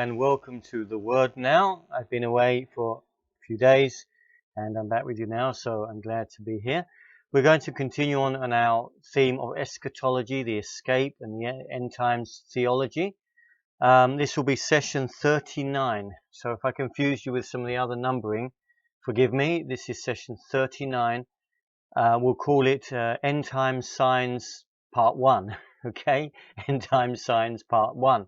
and welcome to The Word Now. I've been away for a few days and I'm back with you now, so I'm glad to be here. We're going to continue on our theme of eschatology, the escape, and the end times theology. This will be session 39, so if I confuse you with some of the other numbering, forgive me. This is session 39. We'll call it End Times Signs Part 1, okay? End Times Signs Part 1.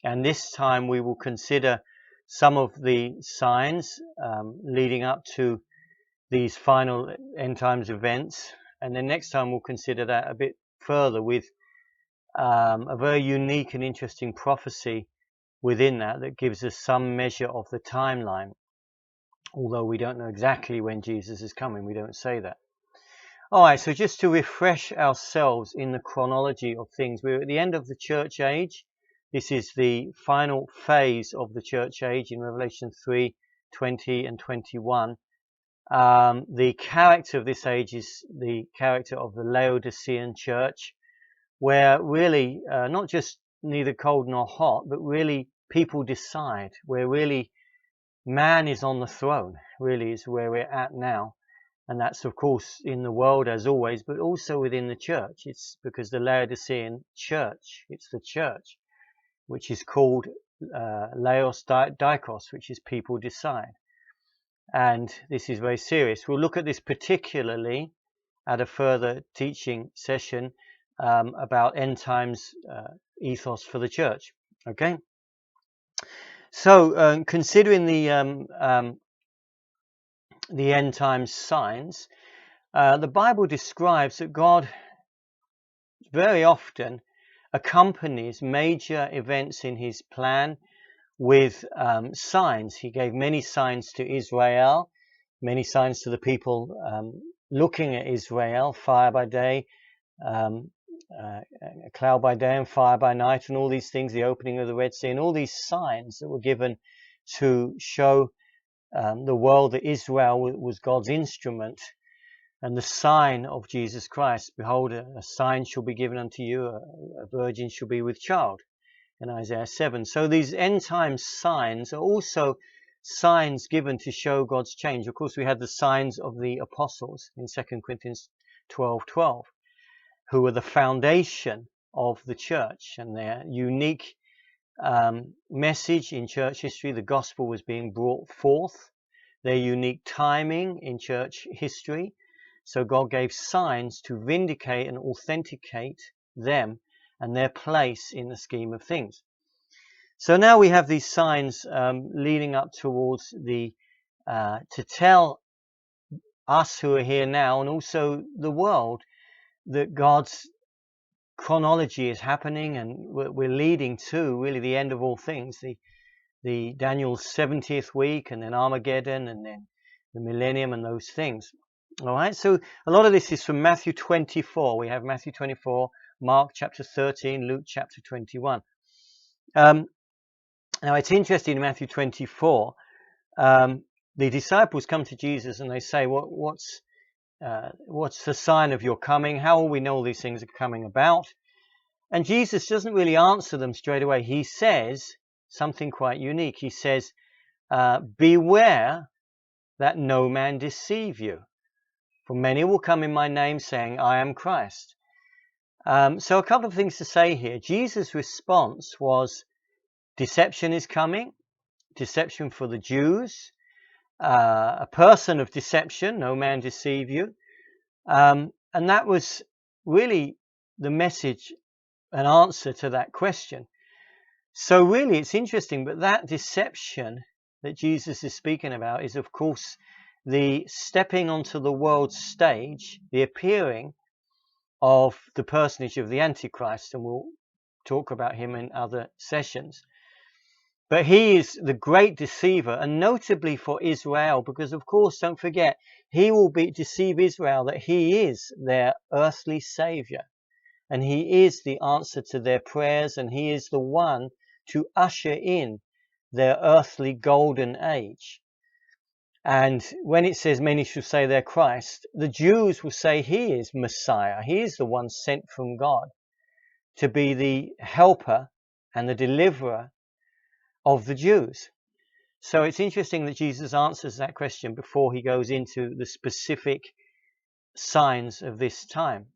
And this time we will consider some of the signs leading up to these final end times events. And then next time we'll consider that a bit further with a very unique and interesting prophecy within that gives us some measure of the timeline. Although we don't know exactly when Jesus is coming, we don't say that. All right, so just to refresh ourselves in the chronology of things, we're at the end of the church age. This is the final phase of the church age in Revelation 3, 20 and 21. The character of this age is the character of the Laodicean church, where really not just neither cold nor hot, but really people decide, where really man is on the throne, really is where we're at now. And that's, of course, in the world as always, but also within the church. It's because the Laodicean church, it's the church, which is called Laos Dikos, which is people decide. And this is very serious. We'll look at this particularly at a further teaching session about end times ethos for the church. Okay? So, considering the end times signs, the Bible describes that God very often accompanies major events in his plan with signs. He gave many signs to Israel, many signs to the people looking at Israel, fire by day, a cloud by day and fire by night, and all these things, the opening of the Red Sea, and all these signs that were given to show the world that Israel was God's instrument and the sign of Jesus Christ. Behold, a sign shall be given unto you, a virgin shall be with child, in Isaiah 7. So these end time signs are also signs given to show God's change. Of course, we had the signs of the apostles in 2 Corinthians 12:12, who were the foundation of the church, and their unique message in church history. The gospel was being brought forth, their unique timing in church history. So God gave signs to vindicate and authenticate them and their place in the scheme of things. So now we have these signs leading up towards to tell us who are here now and also the world that God's chronology is happening, and we're leading to really the end of all things, the Daniel's 70th week, and then Armageddon, and then the millennium, and those things. All right, so a lot of this is from Matthew 24. We have Matthew 24, Mark chapter 13, Luke chapter 21. Now it's interesting in Matthew 24, the disciples come to Jesus and they say, what's the sign of your coming? How will we know these things are coming about? And Jesus doesn't really answer them straight away. He says something quite unique. He says, beware that no man deceive you. For many will come in my name saying, I am Christ. So a couple of things to say here. Jesus' response was, deception is coming, deception for the Jews, a person of deception, no man deceive you. And that was really the message, an answer to that question. So really it's interesting, but that deception that Jesus is speaking about is, of course, the stepping onto the world stage, the appearing of the personage of the Antichrist, and we'll talk about him in other sessions. But he is the great deceiver, and notably for Israel, because of course, don't forget, he will deceive Israel that he is their earthly savior, and he is the answer to their prayers, and he is the one to usher in their earthly golden age. And when it says many shall say they're Christ, the Jews will say he is Messiah. He is the one sent from God to be the helper and the deliverer of the Jews. So it's interesting that Jesus answers that question before he goes into the specific signs of this time.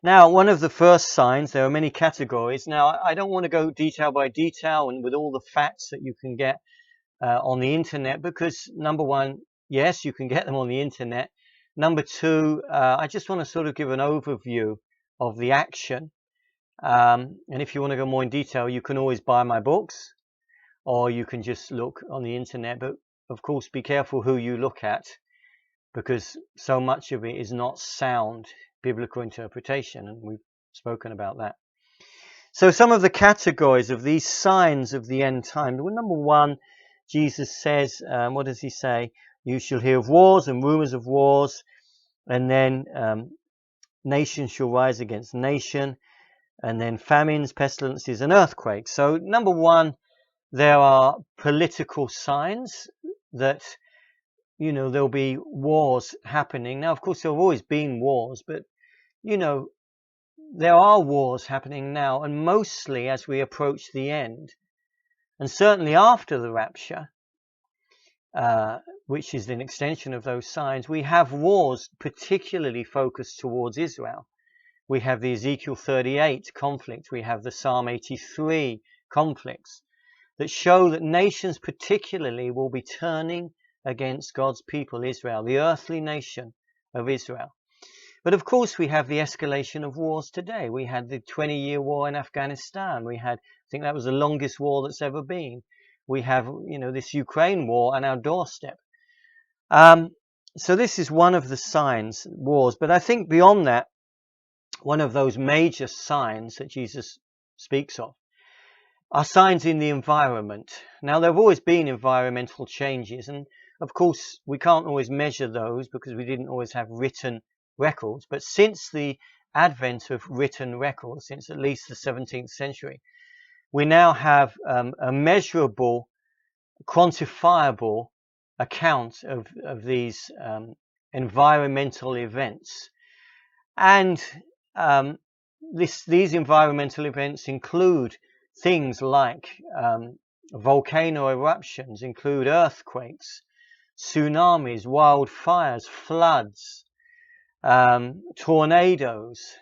Now, one of the first signs, there are many categories. Now, I don't want to go detail by detail and with all the facts that you can get on the internet, because number one, yes, you can get them on the internet. Number two, I just want to sort of give an overview of the action. And if you want to go more in detail, you can always buy my books, or you can just look on the internet. But of course, be careful who you look at, because so much of it is not sound biblical interpretation, and we've spoken about that. So some of the categories of these signs of the end time. Well, number one, Jesus says, what does he say? You shall hear of wars and rumors of wars, and then nation shall rise against nation, and then famines, pestilences, and earthquakes. So number one, there are political signs that, you know, there'll be wars happening. Now, of course, there have always been wars, but, you know, there are wars happening now, and mostly as we approach the end, and certainly after the rapture, which is an extension of those signs, we have wars particularly focused towards Israel. We have the Ezekiel 38 conflict. We have the Psalm 83 conflicts that show that nations particularly will be turning against God's people, Israel, the earthly nation of Israel. But of course, we have the escalation of wars today. We had the 20-year war in Afghanistan. We had, I think that was the longest war that's ever been. We have, you know, this Ukraine war on our doorstep. So this is one of the signs, wars. But I think beyond that, one of those major signs that Jesus speaks of are signs in the environment. Now, there have always been environmental changes, and of course, we can't always measure those because we didn't always have written records. But since the advent of written records, since at least the 17th century, we now have a measurable, quantifiable account of these environmental events. And these environmental events include things like volcano eruptions, include earthquakes, tsunamis, wildfires, floods, tornadoes,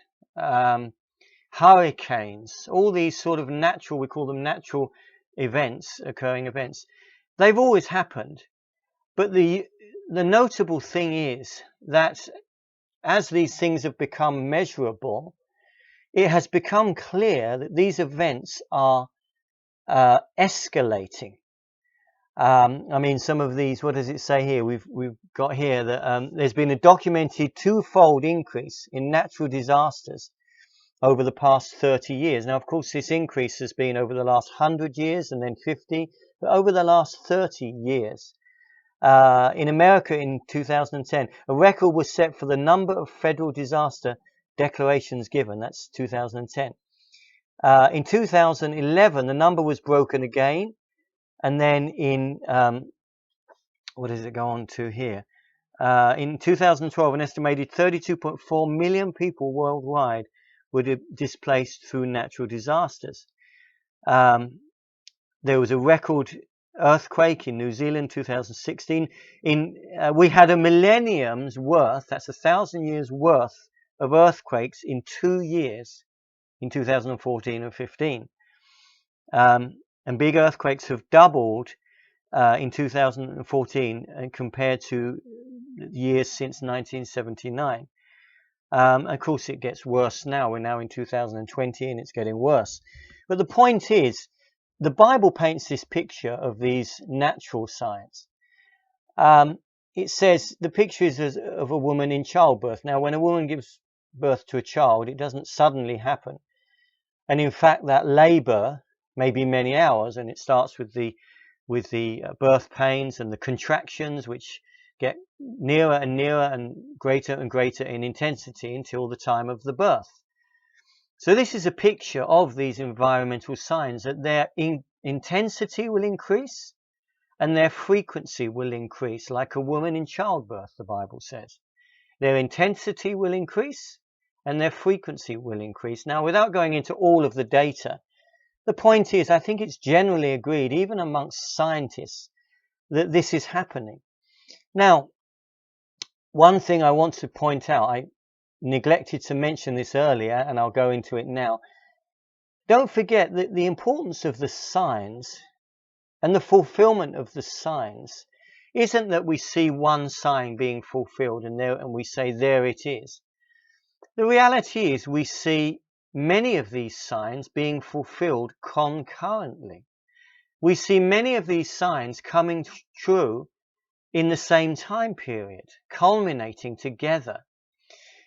hurricanes, all these sort of natural, we call them natural events, occurring events. They've always happened. But the notable thing is that as these things have become measurable, it has become clear that these events are escalating. I mean, some of these, what does it say here? We've got here that there's been a documented twofold increase in natural disasters over the past 30 years. Now, of course, this increase has been over the last 100 years and then 50, but over the last 30 years. In America in 2010, a record was set for the number of federal disaster declarations given. That's 2010. In 2011, the number was broken again. And then in, what does it go on to here? In 2012, an estimated 32.4 million people worldwide were displaced through natural disasters. There was a record earthquake in New Zealand, 2016. We had a millennium's worth, that's 1,000 years worth of earthquakes in 2 years, in 2014 and 15. And big earthquakes have doubled in 2014 and compared to years since 1979. Of course, it gets worse now. We're now in 2020 and it's getting worse. But the point is, the Bible paints this picture of these natural signs. It says the picture is of a woman in childbirth. Now, when a woman gives birth to a child, it doesn't suddenly happen. And in fact, that labor may be many hours, and it starts with the birth pains and the contractions, which get nearer and nearer and greater in intensity until the time of the birth. So this is a picture of these environmental signs, that their intensity will increase and their frequency will increase, like a woman in childbirth, the Bible says. Their intensity will increase and their frequency will increase. Now, without going into all of the data, The point is, I think it's generally agreed, even amongst scientists, that this is happening. Now, one thing I want to point out, I neglected to mention this earlier, and I'll go into it now. Don't forget that the importance of the signs and the fulfillment of the signs isn't that we see one sign being fulfilled and we say, there it is. The reality is we see many of these signs being fulfilled concurrently. We see many of these signs coming true in the same time period, culminating together.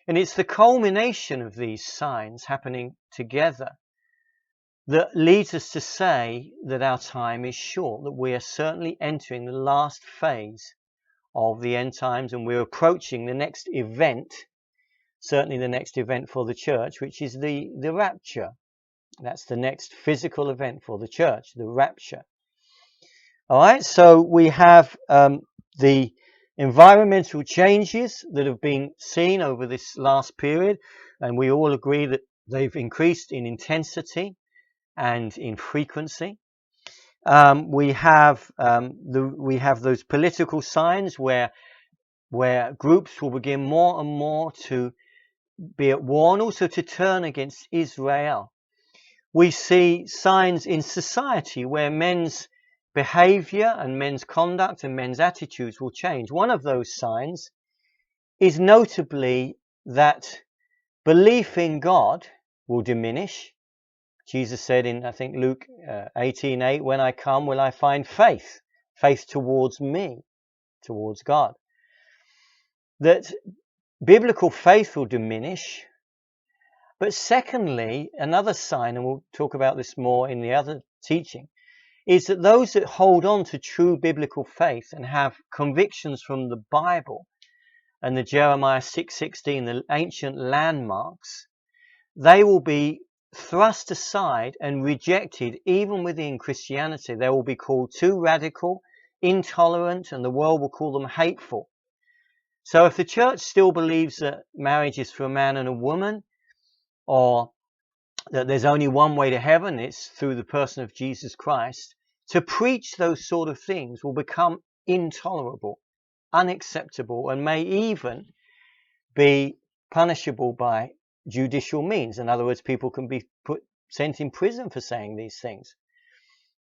And it's the culmination of these signs happening together that leads us to say that our time is short, that we are certainly entering the last phase of the end times, and we're approaching the next event, certainly the next event for the church, which is the rapture. That's the next physical event for the church, the rapture. All right, so we have the environmental changes that have been seen over this last period, and we all agree that they've increased in intensity and in frequency. We have those political signs where groups will begin more and more to be at war and also to turn against Israel. We see signs in society where men's behavior and men's conduct and men's attitudes will change. One of those signs is notably that belief in God will diminish. Jesus said in, I think, Luke 18:8, when I come, will I find faith towards me, towards God. That biblical faith will diminish. But secondly, another sign, and we'll talk about this more in the other teaching, is that those that hold on to true biblical faith and have convictions from the Bible and the Jeremiah 6:16, the ancient landmarks, they will be thrust aside and rejected even within Christianity. They will be called too radical, intolerant, and the world will call them hateful. So if the church still believes that marriage is for a man and a woman, or that there's only one way to heaven, it's through the person of Jesus Christ, to preach those sort of things will become intolerable, unacceptable, and may even be punishable by judicial means. In other words, people can be sent in prison for saying these things.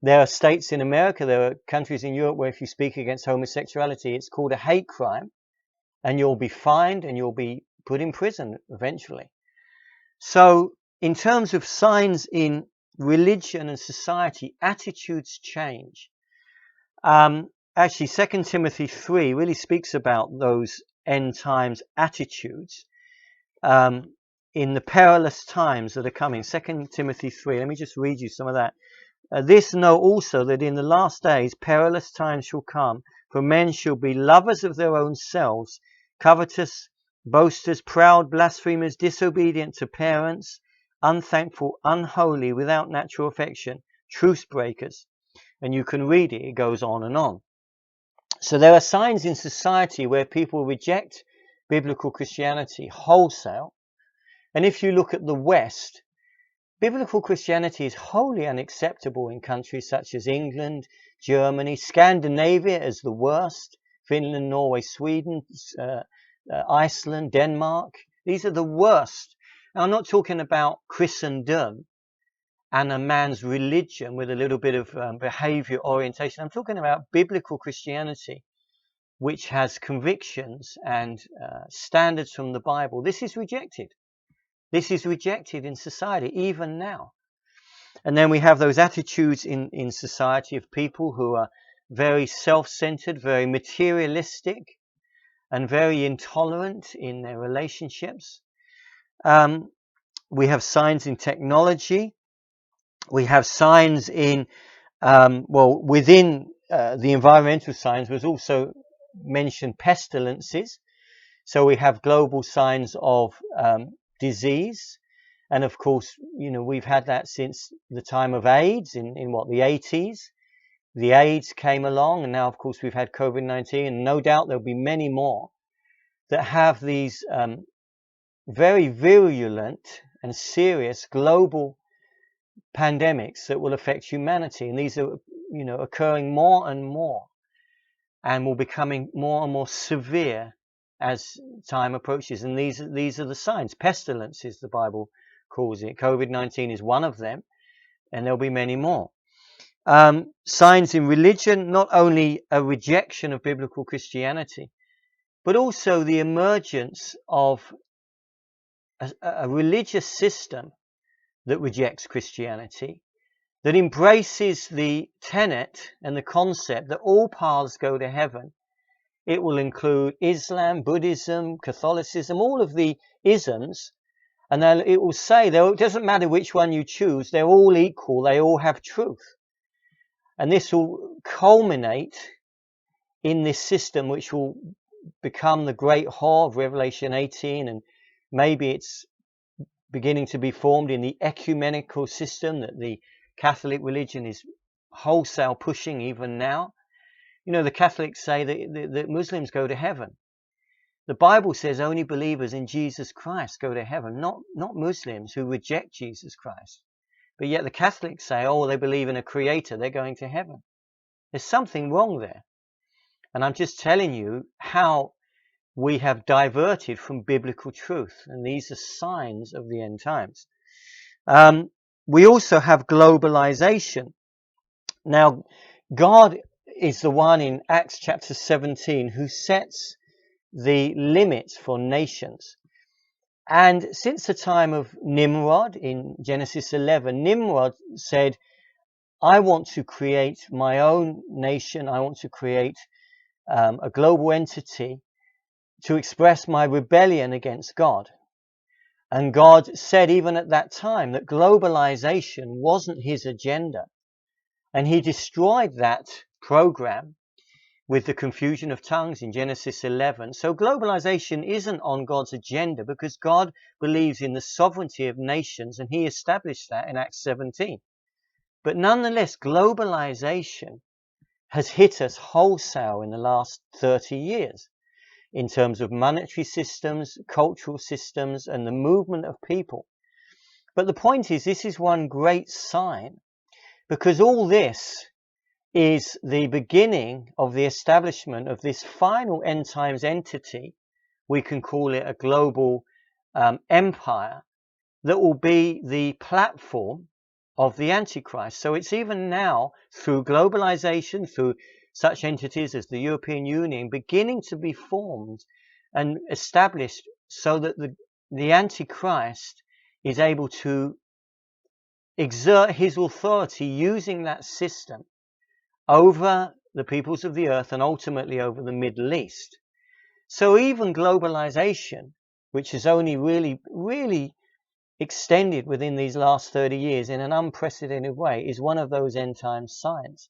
There are states in America, there are countries in Europe where if you speak against homosexuality, it's called a hate crime, and you'll be fined and you'll be put in prison eventually. So in terms of signs in religion and society, attitudes change. Actually, 2 Timothy 3 really speaks about those end times attitudes in the perilous times that are coming. 2 Timothy 3, let me just read you some of that. This know also that in the last days perilous times shall come, for men shall be lovers of their own selves, covetous, boasters, proud, blasphemers, disobedient to parents, unthankful, unholy, without natural affection, truce breakers. And you can read it, it goes on and on. So there are signs in society where people reject biblical Christianity wholesale. And if you look at the West, biblical Christianity is wholly unacceptable in countries such as England, Germany, Scandinavia as the worst, Finland, Norway, Sweden, Iceland, Denmark. These are the worst. Now, I'm not talking about Christendom and a man's religion with a little bit of behavior orientation. I'm talking about biblical Christianity, which has convictions and standards from the Bible. This is rejected. This is rejected in society, even now. And then we have those attitudes in society of people who are very self-centered, very materialistic, and very intolerant in their relationships. We have signs in technology. We have signs in, within the environmental signs was also mentioned pestilences. So we have global signs of disease. And of course, we've had that since the time of AIDS in the 80s. The AIDS came along, and now, of course, we've had COVID-19, and no doubt there'll be many more that have these very virulent and serious global pandemics that will affect humanity, and these are, occurring more and more, and will becoming more and more severe as time approaches. And these are the signs. Pestilences, the Bible calls it. COVID-19 is one of them, and there'll be many more. Signs in religion, not only a rejection of biblical Christianity, but also the emergence of a religious system that rejects Christianity, that embraces the tenet and the concept that all paths go to heaven. It will include Islam, Buddhism, Catholicism, all of the isms, and then it will say that it doesn't matter which one you choose, they're all equal, they all have truth. And this will culminate in this system, which will become the great whore of Revelation 18, and maybe it's beginning to be formed in the ecumenical system that the Catholic religion is wholesale pushing even now. The Catholics say that Muslims go to heaven. The Bible says only believers in Jesus Christ go to heaven, not Muslims who reject Jesus Christ. But yet the Catholics say, oh, they believe in a creator, they're going to heaven. There's something wrong there. And I'm just telling you how we have diverted from biblical truth. And these are signs of the end times. We also have globalization. Now, God is the one in Acts chapter 17 who sets the limits for nations. And since the time of Nimrod in Genesis 11, Nimrod said, I want to create my own nation. I want to create a global entity to express my rebellion against God. And God said even at that time that globalization wasn't his agenda. And he destroyed that program with the confusion of tongues in Genesis 11. So globalization isn't on God's agenda because God believes in the sovereignty of nations, and he established that in Acts 17. But nonetheless, globalization has hit us wholesale in the last 30 years in terms of monetary systems, cultural systems, and the movement of people. But the point is, this is one great sign, because all this is the beginning of the establishment of this final end times entity. We can call it a global empire that will be the platform of the Antichrist. So it's even now, through globalization, through such entities as the European Union, beginning to be formed and established so that the Antichrist is able to exert his authority using that system over the peoples of the earth and ultimately over the Middle East. So even globalization, which has only really extended within these last 30 years in an unprecedented way, is one of those end times signs.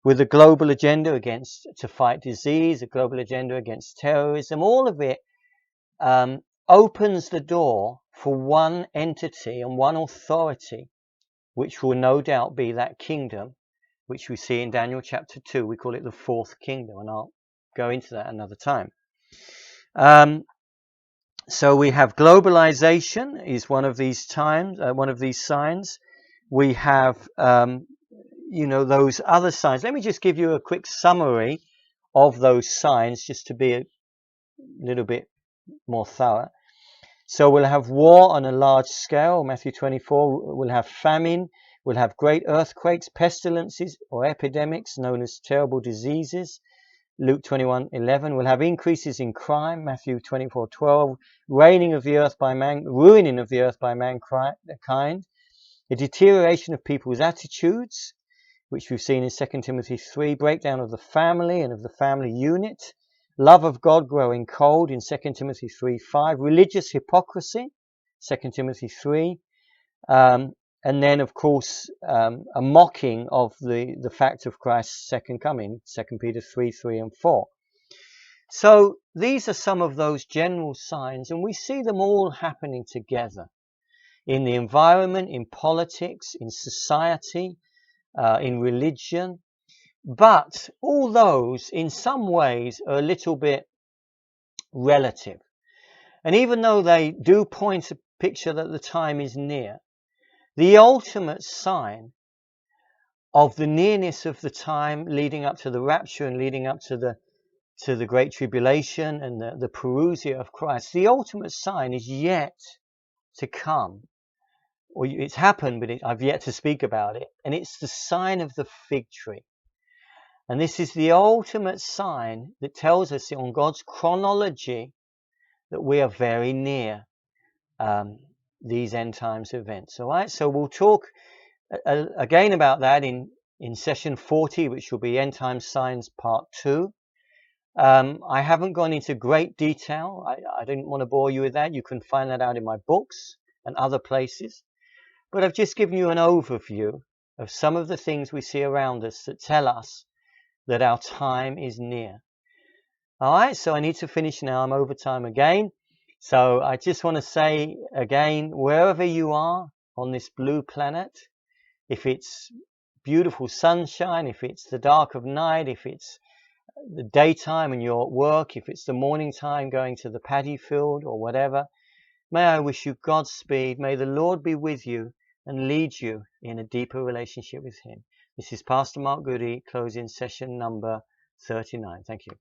With a global agenda to fight disease, a global agenda against terrorism, all of it opens the door for one entity and one authority, which will no doubt be that kingdom, which we see in Daniel chapter 2. We call it the fourth kingdom, and I'll go into that another time. So we have globalization is one of these times, one of these signs. We have, those other signs. Let me just give you a quick summary of those signs, just to be a little bit more thorough. So we'll have war on a large scale, Matthew 24. We'll have famine. We'll have great earthquakes, pestilences or epidemics known as terrible diseases, Luke 21:11. We'll have increases in crime, Matthew 24:12. Ruining of the earth by mankind. The deterioration of people's attitudes, which we've seen in 2 Timothy 3. Breakdown of the family and of the family unit. Love of God growing cold in 2 Timothy 3:5. Religious hypocrisy, 2 Timothy 3. And then, of course, a mocking of the fact of Christ's second coming, 2 Peter 3:3 and 4. So these are some of those general signs, and we see them all happening together in the environment, in politics, in society, in religion. But all those, in some ways, are a little bit relative. And even though they do point a picture that the time is near, The ultimate sign of the nearness of the time leading up to the rapture and leading up to the Great Tribulation and the parousia of Christ, the ultimate sign is yet to come. Or it's happened, but I've yet to speak about it. And it's the sign of the fig tree. And this is the ultimate sign that tells us on God's chronology that we are very near these end times events. All right, so we'll talk again about that in session 40, which will be End Time Signs Part 2. I haven't gone into great detail. I didn't want to bore you with that. You can find that out in my books and other places. But I've just given you an overview of some of the things we see around us that tell us that our time is near. All right, so I need to finish now. I'm over time again. So I just want to say again, wherever you are on this blue planet, if it's beautiful sunshine, if it's the dark of night, if it's the daytime and you're at work, if it's the morning time going to the paddy field or whatever, may I wish you Godspeed. May the Lord be with you and lead you in a deeper relationship with Him. This is Pastor Mark Goody, closing session number 39. Thank you.